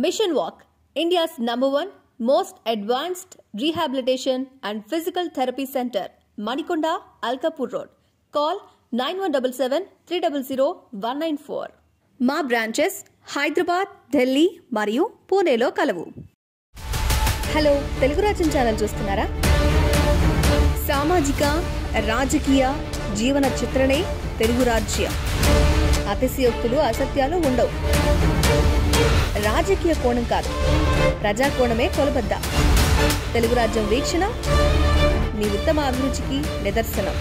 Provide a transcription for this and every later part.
Mission Walk, India's #1 most advanced rehabilitation and physical therapy center, Manikonda, Alkapur Road. Call 9177-300-194. మా branches Hyderabad, Delhi మరియు పూణేలో కలవు. Hello, Telugu రాజ్యం channel చూస్తున్నారా? సామాజిక, రాజకీయ, జీవన చిత్రణే తెలుగు రాజ్యం. అతిశయోక్తులు, అసత్యాలు ఉండవు. రాజకీయ కోణం కాదు, ప్రజా కోణమే కొలబద్ద. తెలుగు రాజ్యం వీక్షణ మీ ఉత్తమ అభిరుచికి నిదర్శనం.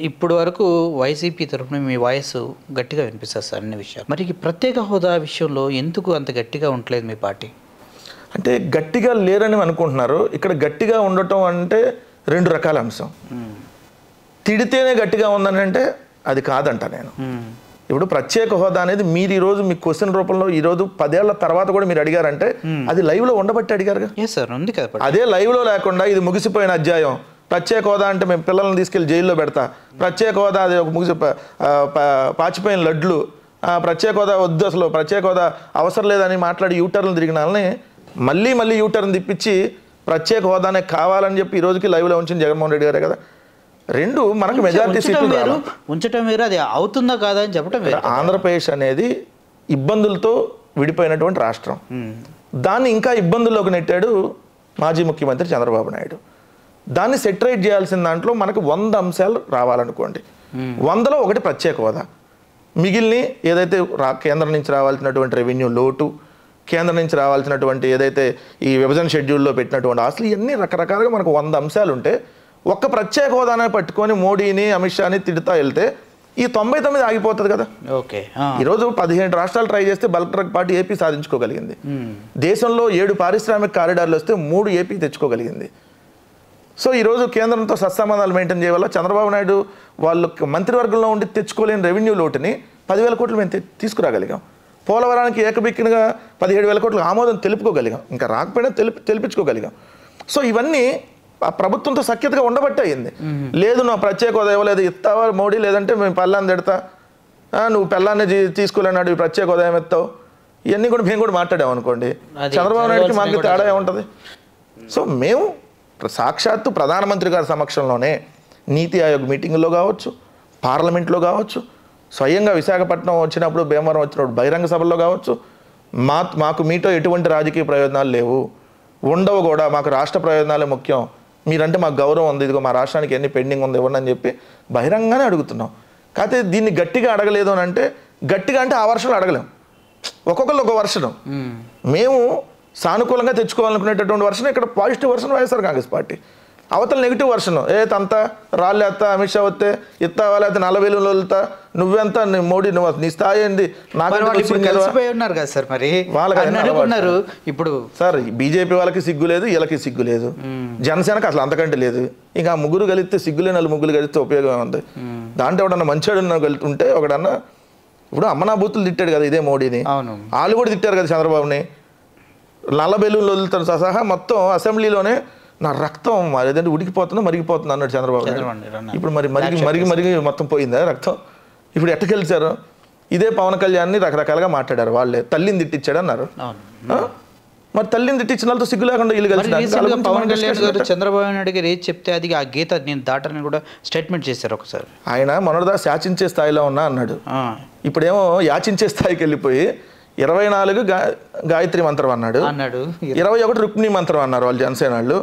ఇప్పుడు వరకు వైసీపీ తరఫున మీ వాయిస్ గట్టిగా వినిపిస్తుంది సార్ అన్ని విషయాలు. మరి ప్రత్యేక హోదా విషయంలో ఎందుకు అంత గట్టిగా ఉండలేదు మీ పార్టీ? అంటే గట్టిగా లేరని అనుకుంటున్నారు. ఇక్కడ గట్టిగా ఉండటం అంటే రెండు రకాల అంశం. తిడితేనే గట్టిగా ఉందని అంటే అది కాదంట నేను. ఇప్పుడు ప్రత్యేక హోదా అనేది మీరు ఈరోజు మీ క్వశ్చన్ రూపంలో ఈరోజు 10 ఏళ్ల తర్వాత కూడా మీరు అడిగారంటే అది లైవ్లో ఉండబట్టి అడిగారుగా. అదే లైవ్లో లేకుండా ఇది ముగిసిపోయిన అధ్యాయం, ప్రత్యేక హోదా అంటే మేము పిల్లల్ని తీసుకెళ్ళి జైల్లో పెడతా, ప్రత్యేక హోదా అది ఒక పాచిపోయిన లడ్లు, ప్రత్యేక హోదా వద్దు, అసలు ప్రత్యేక హోదా అవసరం లేదని మాట్లాడి యూటర్న్ తిరిగిన వాళ్ళని మళ్ళీ యూటర్న్ తిప్పించి ప్రత్యేక హోదానే కావాలని చెప్పి ఈ రోజుకి లైవ్లో ఉంచిన జగన్మోహన్ రెడ్డి గారే కదా. రెండు మనకు మెజారిటీ సీట్లు ఉంచడం వేరు, అది అవుతుందా కాదా అని చెప్పడం వేరు. ఆంధ్రప్రదేశ్ అనేది ఇబ్బందులతో విడిపోయినటువంటి రాష్ట్రం. దాన్ని ఇంకా ఇబ్బందుల్లోకి నెట్టాడు మాజీ ముఖ్యమంత్రి చంద్రబాబు నాయుడు. దాన్ని సెటరేట్ చేయాల్సిన దాంట్లో మనకు 100 అంశాలు రావాలనుకోండి. 100లో ఒకటి ప్రత్యేక హోదా. మిగిలిన ఏదైతే కేంద్రం నుంచి రావాల్సినటువంటి రెవెన్యూ లోటు, కేంద్రం నుంచి రావాల్సినటువంటి ఏదైతే ఈ విభజన షెడ్యూల్లో పెట్టినటువంటి ఆస్తులు, ఇవన్నీ రకరకాలుగా మనకు 100 అంశాలు ఉంటే ఒక్క ప్రత్యేక హోదానే పట్టుకొని మోడీని, అమిత్ షాని తిడుతా వెళ్తే ఈ 99 ఆగిపోతుంది కదా. ఓకే, ఈరోజు 15 రాష్ట్రాలు ట్రై చేస్తే బల్క్ ట్రక్ పార్టీ ఏపీ సాధించుకోగలిగింది. దేశంలో 7 పారిశ్రామిక కారిడార్లు వస్తే 3 ఏపీ తెచ్చుకోగలిగింది. సో ఈరోజు కేంద్రంతో సత్సంబంధాలు మెయింటైన్ చేయవల్ల చంద్రబాబు నాయుడు వాళ్ళు మంత్రివర్గంలో ఉండి తెచ్చుకోలేని రెవెన్యూ లోటుని 10,000 కోట్లు మేము తీసుకురాగలిగాం. పోలవరానికి ఏకబిక్కినగా 17,000 కోట్లు ఆమోదం తెలుపుకోగలిగాం, ఇంకా రాకపోయినా తెలిపించుకోగలిగాం. సో ఇవన్నీ ఆ ప్రభుత్వంతో సఖ్యతగా ఉండబట్టే అయింది. లేదు నా ప్రత్యేక హోదా ఇవ్వలేదు, ఇస్తావా మోడీ, లేదంటే మేము పెళ్ళాన్ని తిడతా, నువ్వు పెళ్ళాన్ని తీసుకోలేనాడు, ఈ ప్రత్యేక హోదా ఏమెత్తావు, ఇవన్నీ కూడా మేము కూడా మాట్లాడాము అనుకోండి. చంద్రబాబు నాయుడుకి మాకు తేడా ఏముంటుంది? సో మేము సాక్షాత్తు ప్రధానమంత్రి గారి సమక్షంలోనే నీతి ఆయోగ్ మీటింగుల్లో కావచ్చు, పార్లమెంట్లో కావచ్చు, స్వయంగా విశాఖపట్నం వచ్చినప్పుడు, భీమవరం వచ్చినప్పుడు బహిరంగ సభల్లో కావచ్చు, మాకు మీతో ఎటువంటి రాజకీయ ప్రయోజనాలు లేవు, ఉండవు కూడా, మాకు రాష్ట్ర ప్రయోజనాలే ముఖ్యం, మీరంటే మాకు గౌరవం ఉంది, ఇదిగో మా రాష్ట్రానికి ఎన్ని పెండింగ్ ఉంది ఇవ్వండి అని చెప్పి బహిరంగానే అడుగుతున్నాం. కాకపోతే దీన్ని గట్టిగా అడగలేదు అని అంటే, గట్టిగా అంటే ఆ వర్షాలు అడగలేం, ఒక్కొక్కరు ఒక వర్షం. మేము సానుకూలంగా తెచ్చుకోవాలనుకునేటటువంటి వర్షన్, ఇక్కడ positive version YSR Congress party, అవతల నెగిటివ్ వర్షన్ తంతా రాళ్ళేస్తా, అమిత్ షా వస్తే ఇస్తావా, లేకపోతే 40,000 వదులుతా, నువ్వెంత మోడీ, నువ్వు నీ స్థాయి ఏంది, ఉన్నారు కదా సార్. మరి వాళ్ళకి ఇప్పుడు సార్ బీజేపీ వాళ్ళకి సిగ్గు లేదు, వీళ్ళకి సిగ్గు లేదు, జనసేనకి అసలు అంతకంటే లేదు. ఇంకా ముగ్గురు కలిస్తే సిగ్గులేని వాళ్ళు ముగ్గురు కలిస్తే ఉపయోగం ఉంది. దాంట్లో ఎవడన్నా మంచివాడు వెళ్తుంటే ఒకడన్నా, ఇప్పుడు అమ్మనా బూతులు తిట్టాడు కదా ఇదే మోడీని, వాళ్ళు కూడా తిట్టారు కదా చంద్రబాబుని. 40,000 వదులుతారు సహా మొత్తం అసెంబ్లీలోనే నా రక్తం ఏదంటే ఉడికిపోతున్నా మరిగిపోతుంది అన్నాడు చంద్రబాబు. ఇప్పుడు మరిగి మొత్తం పోయిందా రక్తం? ఇప్పుడు ఎట్టకెళ్ళారు? ఇదే పవన్ కళ్యాణ్ని రకరకాలుగా మాట్లాడారు వాళ్ళే. తల్లిని తిట్టించాడు అన్నారు. మరి తల్లిని తిట్టించిన వాళ్ళతో సిగ్గు లేకుండా వీళ్ళు కలిసి పవన్ కళ్యాణ్ గారు చంద్రబాబు నాయుడు గారు ఏది చెప్తే అది ఆ గీత నేను దాటని కూడా స్టేట్మెంట్ చేశారు ఒకసారి. ఆయన మొన్నటిదా శాచించే స్థాయిలో ఉన్నా అన్నాడు, ఇప్పుడేమో యాచించే స్థాయికి వెళ్ళిపోయి 24 గాయత్రి మంత్రం అన్నాడు, 21 రుక్మిణి మంత్రం అన్నారు వాళ్ళు జనసేన వాళ్ళు.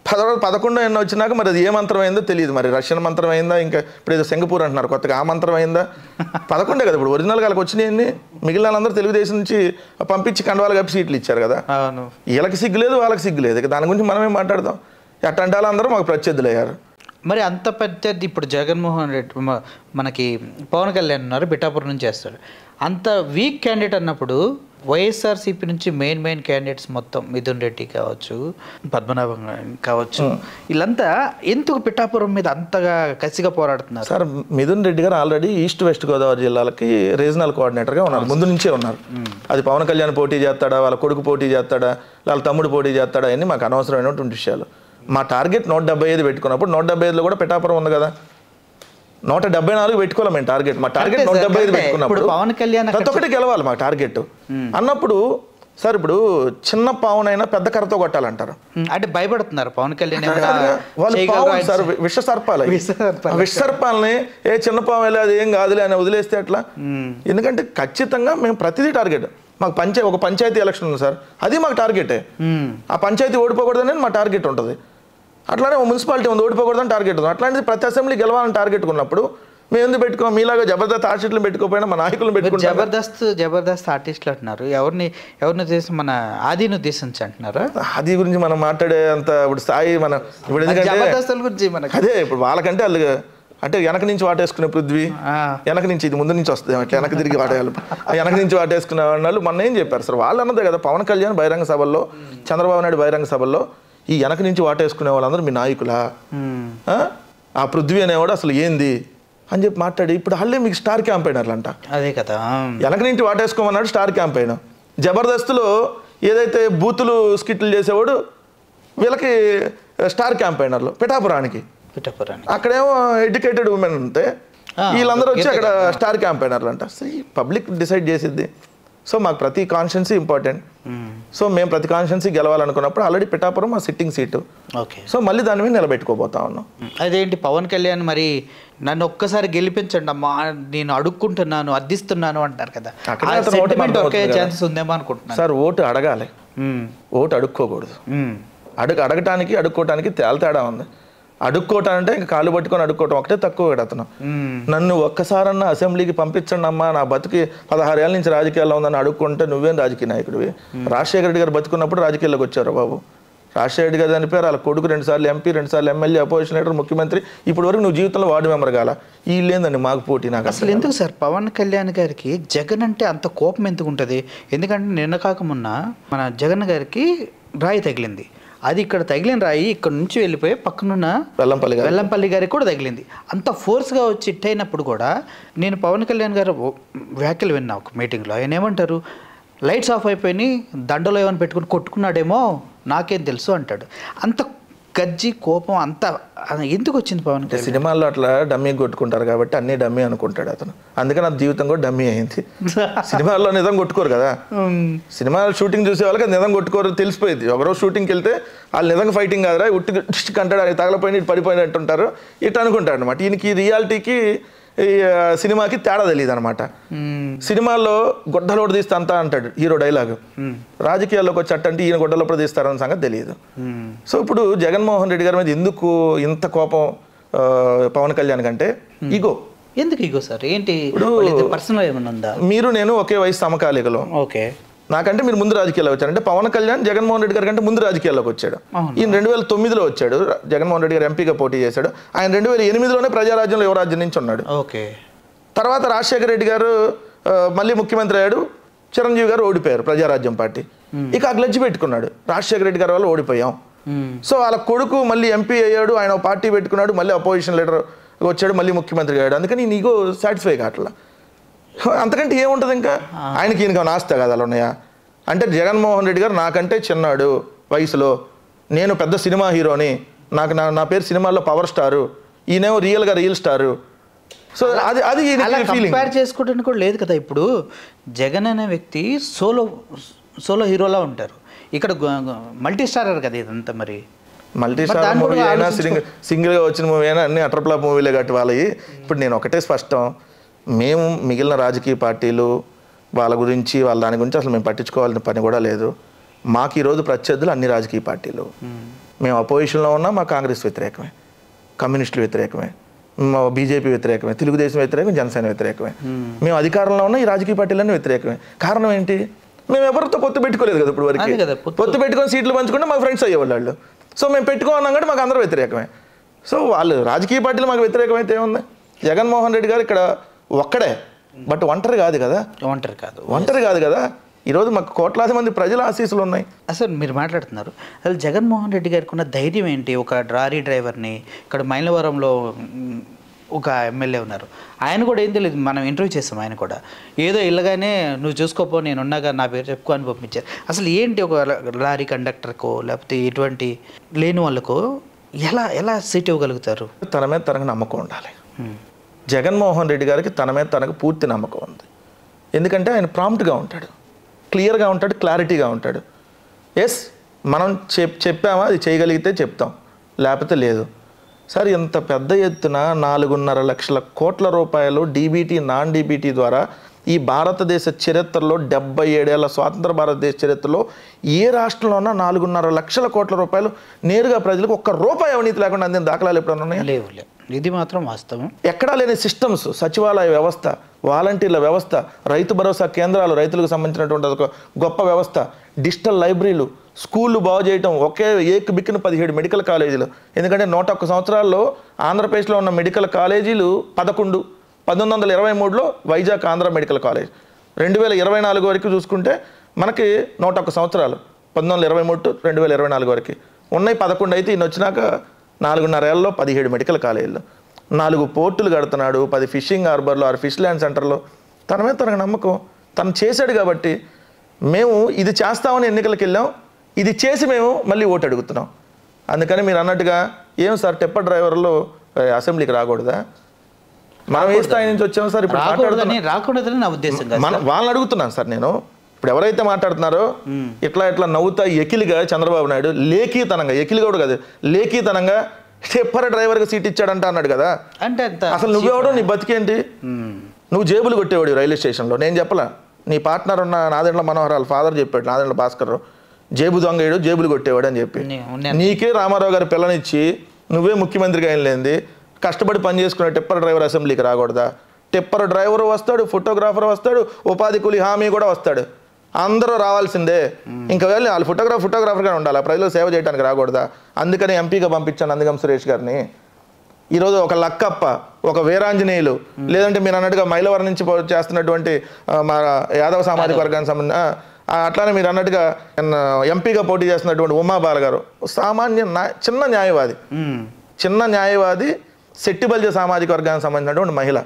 11 ఎన్నో వచ్చినాక మరి అది ఏ మంత్రం అయిందో తెలియదు, మరి రష్యన్ మంత్రం అయిందా, ఇంకా ఇప్పుడు ఏదో సింగపూర్ అంటున్నారు కొత్తగా, ఆ మంత్రం అయిందా? 11 కదా ఇప్పుడు ఒరిజినల్ వాళ్ళకి వచ్చినాయన్ని. మిగిలిన వాళ్ళందరూ తెలుగుదేశం నుంచి పంపించి కండవాళ్ళు కప్పి సీట్లు ఇచ్చారు కదా. వీళ్ళకి సిగ్గు లేదు, వాళ్ళకి సిగ్గు లేదు, దాని గురించి మనమే మాట్లాడదాం. ఎట్టంటే వాళ్ళందరూ మాకు ప్రత్యర్థులు అయ్యారు. మరి అంత ప్రత్యర్థి ఇప్పుడు జగన్మోహన్ రెడ్డి, మనకి పవన్ కళ్యాణ్ ఉన్నారు, పిఠాపురం నుంచి చేస్తాడు. అంత వీక్ క్యాండిడేట్ అన్నప్పుడు వైఎస్ఆర్సీపీ నుంచి మెయిన్ క్యాండిడేట్స్ మొత్తం మిథున్ రెడ్డి కావచ్చు, పద్మనాభం కావచ్చు, వీళ్ళంతా ఎందుకు పిఠాపురం మీద అంతగా కసిగా పోరాడుతున్నారు? సార్ మిథున్ రెడ్డి గారు ఆల్రెడీ ఈస్ట్ వెస్ట్ గోదావరి జిల్లాలకి రీజనల్ కోఆర్డినేటర్గా ఉన్నారు, ముందు నుంచే ఉన్నారు. అది పవన్ కళ్యాణ్ పోటీ చేస్తాడా, వాళ్ళ కొడుకు పోటీ చేస్తాడా, వాళ్ళ తమ్ముడు పోటీ చేస్తాడా అని మాకు అనవసరమైనటువంటి విషయాలు. మా టార్గెట్ 175 పెట్టుకున్నప్పుడు 175లో కూడా పిఠాపురం ఉంది కదా. 174 పెట్టుకోవాలి మేము టార్గెట్. మా టార్గెట్ 175 పెట్టుకున్నప్పుడు పవన్ కళ్యాణ్ ప్రతి ఒక్కటి గెలవాలి మా టార్గెట్ అన్నప్పుడు సార్ ఇప్పుడు చిన్న పావునైనా పెద్ద కర్రతో కొట్టాలంటారు. అంటే భయపడుతున్నారు పవన్ కళ్యాణ్. వాళ్ళు పావులు సార్, విష సర్పాలని ఏ చిన్న పావు వెళ్ళి అది ఏం కాదులే అని వదిలేస్తే అట్లా. ఎందుకంటే ఖచ్చితంగా మేము ప్రతిదీ టార్గెట్. మాకు ఒక పంచాయతీ ఎలక్షన్ ఉంది సార్, అది మాకు టార్గెటే. ఆ పంచాయతీ ఓడిపోకూడదని మా టార్గెట్ ఉంటుంది. అట్లానే మున్సిపాలిటీ ఉంది, ఓడిపోకూడదని టార్గెట్ ఉంది. అట్లాంటిది ప్రతి అసెంబ్లీ గెలవాలని టార్గెట్ ఉన్నప్పుడు మేము ఎందుకు పెట్టుకోం? మీలాగా జబర్దస్త్ ఆర్టిస్టులు పెట్టుకోపోయినా మా నాయకులను పెట్టుకుంటాం. జబర్దస్త్ ఆర్టిస్టులు అంటున్నారు. ఎవరిని ఉద్దేశం? మన ఆదిని ఉద్దేశించి అంటున్నారా? ఆది గురించి మనం మాట్లాడే అంత ఇప్పుడు స్థాయి మన ఇప్పుడు ఎందుకంటే జబర్దస్త్ గురించి మనకి అదే ఇప్పుడు వాళ్ళకంటే వాళ్ళు అంటే వెనక నుంచి వాటేసుకునే పృథ్వీ, వెనక నుంచి ఇది ముందు నుంచి వస్తుంది అట్లా వెనక తిరిగి వాటేయాలి. వెనక నుంచి వాటేసుకునే వాళ్ళు మొన్న ఏం చెప్పారు సార్? వాళ్ళు అన్నదే కదా, పవన్ కళ్యాణ్ బహిరంగ సభల్లో, చంద్రబాబు నాయుడు బహిరంగ సభల్లో ఈ వెనక నుంచి వాటేసుకునే వాళ్ళందరూ మీ నాయకులా? ఆ పృథ్వీ అనేవాడు అసలు ఏంది అని చెప్పి మాట్లాడి ఇప్పుడు వాళ్ళే మీకు స్టార్ క్యాంపెయినర్లు అంట. అదే కదా, వెనక నుంచి వాటేసుకోమన్నాడు స్టార్ క్యాంపెయిన్. జబర్దస్త్లో ఏదైతే బూతులు స్కిట్లు చేసేవాడు వీళ్ళకి స్టార్ క్యాంపెయినర్లు. పిఠాపురానికి అక్కడేమో ఎడ్యుకేటెడ్ ఉమెన్ ఉంటే వీళ్ళందరూ వచ్చి అక్కడ స్టార్ క్యాంపెయినర్లు అంట. పబ్లిక్ డిసైడ్ చేసిద్ది. సో మాకు ప్రతి కాన్స్టిట్యున్సీ ఇంపార్టెంట్. సో మేము ప్రతి కాన్స్టిట్యున్సీ గెలవాలనుకున్నప్పుడు ఆల్రెడీ పిఠాపురం మా సిట్టింగ్ సీటు. సో మళ్ళీ దాని మీద నిలబెట్టుకోబోతా ఉన్నాం. అదేంటి పవన్ కళ్యాణ్ మరి నన్ను ఒక్కసారి గెలిపించండి అమ్మా, నేను అడుక్కుంటున్నాను, అద్దిస్తున్నాను అంటారు కదా, ఛాన్సెస్ ఉందేమో అనుకుంటున్నాను సార్. ఓటు అడగాలి, ఓటు అడుక్కోకూడదు. అడగటానికి అడుక్కోవటానికి తేడా ఉంది. అడుక్కోవటానంటే ఇంకా కాళ్ళు పట్టుకొని అడుక్కోవటం ఒకటే తక్కువ కదా. అతను నన్ను ఒక్కసారన్నా అసెంబ్లీకి పంపించండి అమ్మా, నా బతుకి 16 ఏళ్ళ నుంచి రాజకీయాల్లో ఉందని అడుక్కుంటే నువ్వేం రాజకీయ నాయకుడివి? రాజశేఖర రెడ్డి గారు బతుకున్నప్పుడు రాజకీయాల్లోకి వచ్చారు బాబు. రాజశేఖర రెడ్డి గారు చనిపోయారు, వాళ్ళ కొడుకు 2 సార్లు ఎంపీ, 2 సార్లు ఎమ్మెల్యే, అపోజిషన్ లీడర్, ముఖ్యమంత్రి. ఇప్పటి వరకు నువ్వు జీవితంలో వార్డు మెంబర్ కాల. వీళ్ళేందండి మాకు పోటీ? నాకు అసలు ఎందుకు సార్ పవన్ కళ్యాణ్ గారికి జగన్ అంటే అంత కోపం ఎందుకు ఉంటుంది? ఎందుకంటే నిన్న కాకమున్న మన జగన్ గారికి రాయి తగిలింది. అది ఇక్కడ తగిలిన రాయి ఇక్కడ నుంచి వెళ్ళిపోయి పక్కనున్న వెల్లంపల్లి గారికి కూడా తగిలింది. అంత ఫోర్స్గా వచ్చి హిట్ అయినప్పుడు కూడా నేను పవన్ కళ్యాణ్ గారు వ్యాఖ్యలు విన్నా ఒక మీటింగ్లో. ఆయన ఏమంటారు, లైట్స్ ఆఫ్ అయిపోయి దండలో ఏమైనా పెట్టుకుని కొట్టుకున్నాడేమో నాకేం తెలుసు అంటాడు. అంత గజ్జి కోపం అంత ఎందుకు వచ్చింది పవన్ కళ్యాణ్? సినిమాల్లో అట్లా డమ్మీ కొట్టుకుంటారు కాబట్టి అన్ని డమ్మీ అనుకుంటాడు అతను. అందుకని నా జీవితం కూడా డమ్మీ అయింది. సినిమాల్లో నిజం కొట్టుకోరు కదా, సినిమా షూటింగ్ చూసే వాళ్ళకి నిజం కొట్టుకోరు తెలిసిపోయింది. ఒకరోజు షూటింగ్కి వెళ్తే వాళ్ళు నిజంగా ఫైటింగ్ కాదురా, ఉట్టి కంటాడు, అది తగలపోయిన ఇటు పడిపోయినట్టుంటారు, ఇటు అనుకుంటాడు అనమాట. ఈయనకి రియాలిటీకి ఈ సినిమాకి తేడా తెలియదు అనమాట. సినిమాల్లో గొడ్డలోడు తీస్తా అంతా అంటాడు హీరో డైలాగు, రాజకీయాల్లోకి వచ్చి అంటే ఈయన గొడ్డలోపడ తీస్తారన్న సంగతి తెలియదు. సో ఇప్పుడు జగన్మోహన్ రెడ్డి గారి మీద ఎందుకు ఇంత కోపం పవన్ కళ్యాణ్ కంటే? ఈగో. ఎందుకు ఈగో సార్? ఏంటి పర్సనల్ ఏమన్నా ఉందా? మీరు నేను ఒకే వయసు సమకాలికలో. ఓకే, నాకంటే మీరు ముందు రాజకీయాల్లోకి వచ్చారు. అంటే పవన్ కళ్యాణ్ జగన్మోహన్ రెడ్డి గారి కంటే ముందు రాజకీయాల్లోకి వచ్చాడు. ఈయన 2009లో వచ్చాడు, జగన్మోహన్ రెడ్డి గారు ఎంపీగా పోటీ చేశాడు. ఆయన 2008లోనే ప్రజారాజ్యంలో యువరాజ్యం నుంచి ఉన్నాడు. ఓకే, తర్వాత రాజశేఖర రెడ్డి గారు మళ్ళీ ముఖ్యమంత్రి అయ్యాడు, చిరంజీవి గారు ఓడిపోయారు ప్రజారాజ్యం పార్టీ. ఇక ఆ గ్లడ్జి పెట్టుకున్నాడు, రాజశేఖర రెడ్డి గారి వల్ల ఓడిపోయాం. సో వాళ్ళ కొడుకు మళ్ళీ ఎంపీ అయ్యాడు, ఆయన పార్టీ పెట్టుకున్నాడు, మళ్ళీ అపోజిషన్ లీడర్ వచ్చాడు, మళ్ళీ ముఖ్యమంత్రి అయ్యాడు. అందుకని నీకు సాటిస్ఫై కావట్లా. అంతకంటే ఏముంటుంది ఇంకా? ఆయనకి ఈయనకి నాస్తా కదా అలా ఉన్నాయా? అంటే జగన్మోహన్ రెడ్డి గారు నాకంటే చిన్నాడు వయసులో, నేను పెద్ద సినిమా హీరోని, నాకు నా పేరు సినిమాల్లో పవర్ స్టారు, ఈయనేమో రియల్గా రియల్ స్టారు. సో అది కంపేర్ చేసుకోవడానికి కూడా లేదు కదా. ఇప్పుడు జగన్ అనే వ్యక్తి సోలో హీరోలా ఉంటారు, ఇక్కడ మల్టీ స్టారర్ కదా ఇదంతా. మరి మల్టీ స్టార్ మూవీ అయినా సింగిల్గా వచ్చిన మూవీ అయినా అన్ని అటర్ ఫ్లాప్ మూవీలే కట్టి వాళ్ళవి. ఇప్పుడు నేను ఒకటే స్పష్టం, మేము మిగిలిన రాజకీయ పార్టీలు వాళ్ళ గురించి దాని గురించి అసలు మేము పట్టించుకోవాల్సిన పని కూడా లేదు. మాకు ఈరోజు ప్రత్యర్థులు అన్ని రాజకీయ పార్టీలు. మేము అపోజిషన్లో ఉన్నా మా కాంగ్రెస్ వ్యతిరేకమే, కమ్యూనిస్టులు వ్యతిరేకమే, మా బీజేపీ వ్యతిరేకమే, తెలుగుదేశం వ్యతిరేకం, జనసేన వ్యతిరేకమే. మేము అధికారంలో ఉన్న ఈ రాజకీయ పార్టీలన్నీ వ్యతిరేకమే. కారణం ఏంటి? మేము ఎవరితో పొత్తు పెట్టుకోలేదు కదా ఇప్పుడు వరకు. పొత్తు పెట్టుకొని సీట్లు పంచుకుంటే మాకు ఫ్రెండ్స్ అయ్యేవాళ్ళు. సో మేము పెట్టుకోన్నాం కాబట్టి మాకు అందరూ వ్యతిరేకమే. సో వాళ్ళు రాజకీయ పార్టీలు మాకు వ్యతిరేకమైతే ఏముంది? జగన్మోహన్ రెడ్డి గారు ఇక్కడ ఒక్కడే, బట్ ఒంటరి కాదు కదా. ఈరోజు మాకు కోట్లాది మంది ప్రజల ఆశీస్సులు ఉన్నాయి. అసలు మీరు మాట్లాడుతున్నారు, అసలు జగన్మోహన్ రెడ్డి గారికి ఉన్న ధైర్యం ఏంటి? ఒక లారీ డ్రైవర్ని, ఇక్కడ మైలవరంలో ఒక ఎమ్మెల్యే ఉన్నారు, ఆయన కూడా ఏం తెలియదు, మనం ఇంటర్వ్యూ చేస్తాం, ఆయన కూడా ఏదో ఇళ్ళగానే నువ్వు చూసుకోపో నేను ఉన్నాగా నా పేరు చెప్పుకో అని పంపించారు. అసలు ఏంటి ఒక లారీ కండక్టర్కో లేకపోతే ఇటువంటి లేని వాళ్ళకో ఎలా సీట్ ఇవ్వగలుగుతారు? తన మీద తనకు నమ్మకం ఉండాలి. జగన్మోహన్ రెడ్డి గారికి తన మీద తనకు పూర్తి నమ్మకం ఉంది. ఎందుకంటే ఆయన ప్రాంప్ట్గా ఉంటాడు, క్లియర్గా ఉంటాడు, క్లారిటీగా ఉంటాడు. ఎస్, మనం చెప్పామా అది చేయగలిగితే చెప్తాం, లేకపోతే లేదు. సార్, ఇంత పెద్ద ఎత్తున 4.5 లక్షల కోట్ల రూపాయలు డీబీటీ నాన్ డీబీటీ ద్వారా ఈ భారతదేశ చరిత్రలో 77 ఏళ్ల స్వాతంత్ర భారతదేశ చరిత్రలో ఏ రాష్ట్రంలోనా 4.5 లక్షల కోట్ల రూపాయలు నేరుగా ప్రజలకు ఒక్క రూపాయి అవినీతి లేకుండా అందిన దాఖలాలు ఎప్పుడన్నా ఉన్నాయా? లేవు. ఇది మాత్రం వాస్తవం. ఎక్కడా లేని సిస్టమ్స్, సచివాలయ వ్యవస్థ, వాలంటీర్ల వ్యవస్థ, రైతు భరోసా కేంద్రాలు, రైతులకు సంబంధించినటువంటి ఒక గొప్ప వ్యవస్థ, డిజిటల్ లైబ్రరీలు, స్కూళ్ళు బాగు చేయటం, ఒకే బిక్కిన 17 మెడికల్ కాలేజీలు. ఎందుకంటే 101 సంవత్సరాల్లో ఆంధ్రప్రదేశ్లో ఉన్న మెడికల్ కాలేజీలు 11. 1923లో వైజాగ్ ఆంధ్ర మెడికల్ కాలేజ్. 2024 వరకు చూసుకుంటే మనకి 101 సంవత్సరాలు, 1923 టు 2024 వరకు ఉన్నాయి 11. అయితే ఈయన వచ్చినాక 4.5 ఏళ్ళలో 17 మెడికల్ కాలేజీలు, 4 పోర్టులు కడుతున్నాడు, 10 ఫిషింగ్ హార్బర్లు, 6 ఫిష్ ల్యాండ్ సెంటర్లో. తన మీద తనకు నమ్మకం, తను చేశాడు కాబట్టి మేము ఇది చేస్తామని ఎన్నికలకు వెళ్ళాం, ఇది చేసి మేము మళ్ళీ ఓటు అడుగుతున్నాం. అందుకని మీరు అన్నట్టుగా ఏం సార్ టిప్పర్ డ్రైవర్లు అసెంబ్లీకి రాకూడదా? మనం ఏ స్థాయి నుంచి వచ్చాము సార్? ఇప్పుడు రాకూడదని నా ఉద్దేశం. వాళ్ళని అడుగుతున్నాను సార్ నేను. ఇప్పుడు ఎవరైతే మాట్లాడుతున్నారో ఇట్లా నవ్వుతా ఎకిలిగా చంద్రబాబు నాయుడు లేఖీతనంగా, ఎకిలిగా కూడా కాదు లేఖీతనంగా టిప్పర్ డ్రైవర్కి సీట్ ఇచ్చాడంట అన్నాడు కదా. అంటే అసలు నువ్వెవడో, నీ బతికేంటి? నువ్వు జేబులు కొట్టేవాడు రైల్వే స్టేషన్లో. నేను చెప్పలా, నీ పార్ట్నర్ ఉన్న నాదెండ్ల మనోహర్ వాళ్ళ ఫాదర్ చెప్పాడు, నాదెండ్ల భాస్కర్, జేబు దొంగేడు, జేబులు కొట్టేవాడు అని చెప్పి. నీకే రామారావు గారి పిల్లనిచ్చి నువ్వే ముఖ్యమంత్రిగా అయిన లేనిది కష్టపడి పని చేసుకునే టిప్పర్ డ్రైవర్ అసెంబ్లీకి రాకూడదా? టిప్పర్ డ్రైవరు వస్తాడు, ఫోటోగ్రాఫర్ వస్తాడు, ఉపాధి కూలి హామీ కూడా వస్తాడు, అందరూ రావాల్సిందే. ఇంకా వెళ్ళి వాళ్ళు ఫోటోగ్రాఫర్గా ఉండాలి, ప్రజలకు సేవ చేయడానికి రాకూడదా? అందుకని ఎంపీగా పంపించాను నందిగం సురేష్ గారిని. ఈరోజు ఒక లక్కప్ప, ఒక వీరాంజనేయులు, లేదంటే మీరు అన్నట్టుగా మైలవరం నుంచి చేస్తున్నటువంటి మా యాదవ సామాజిక వర్గానికి సంబంధించిన, అట్లానే మీరు అన్నట్టుగా ఎంపీగా పోటీ చేస్తున్నటువంటి ఉమాబాల గారు సామాన్య చిన్న న్యాయవాది శెట్టిబల్జ సామాజిక వర్గానికి సంబంధించినటువంటి మహిళ.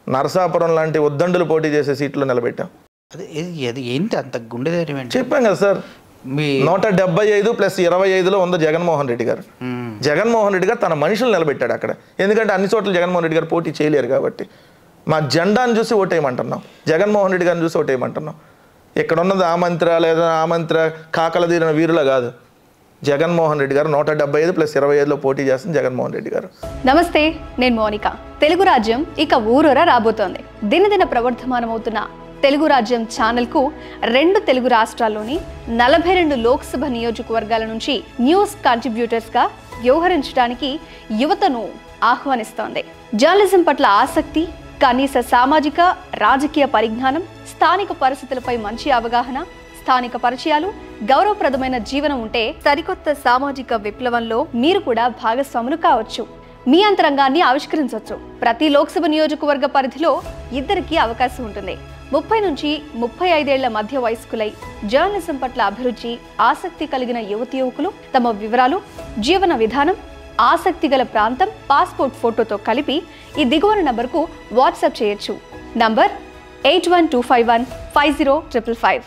నరసాపురం లాంటి ఉద్దండులు పోటీ చేసే సీట్లు నిలబెట్టాం. ఏంటి అంత గుండె ధైర్యం? చెప్పాం కదా సార్, 175 + 25లో ఉంది జగన్మోహన్ రెడ్డి గారు. జగన్మోహన్ రెడ్డి గారు తన మనుషులు నిలబెట్టాడు అక్కడ. ఎందుకంటే అన్ని చోట్ల జగన్మోహన్ రెడ్డి గారు పోటీ చేయలేరు కాబట్టి మా జెండాను చూసి ఓటేయమంటున్నాం, జగన్మోహన్ రెడ్డి గారిని చూసి ఓటేయమంటున్నాం. ఇక్కడ ఉన్నది ఆ మంత్ర లేదా ఆ మంత్ర కాకల తీరిన వీరుల కాదు, జగన్మోహన్ రెడ్డి గారు 175 + 25లో పోటీ చేస్తుంది జగన్మోహన్ రెడ్డి గారు. నమస్తే, నేను మోనిక. తెలుగు రాజ్యం ఇక ఊరూరా రాబోతోంది. దినదిన ప్రవర్ధమానమవుతున్న తెలుగు రాజ్యం ఛానల్కు 2 తెలుగు రాష్ట్రాల్లోని 42 లోక్సభ నియోజకవర్గాల నుంచి న్యూస్ కంట్రిబ్యూటర్స్గా వ్యవహరించడానికి యువతను ఆహ్వానిస్తోంది. జర్నలిజం పట్ల ఆసక్తి, కనీస సామాజిక రాజకీయ పరిజ్ఞానం, స్థానిక పరిస్థితులపై మంచి అవగాహన, స్థానిక పరిచయాలు, గౌరవప్రదమైన జీవనం ఉంటే సరికొత్త సామాజిక విప్లవంలో మీరు కూడా భాగస్వాములు కావచ్చు. మీ అంతరంగాన్ని ఆవిష్కరించవచ్చు. ప్రతి లోక్సభ నియోజకవర్గ పరిధిలో 2కి అవకాశం ఉంటుంది. 30 నుంచి 35 ఏళ్ల మధ్య వయస్కులై జర్నలిజం పట్ల అభిరుచి, ఆసక్తి కలిగిన యువతి యువకులు తమ వివరాలు, జీవన విధానం, ఆసక్తి గల ప్రాంతం, పాస్పోర్ట్ ఫోటోతో కలిపి ఈ దిగువన నంబర్కు వాట్సాప్ చేయొచ్చు. నంబర్ 8125150555.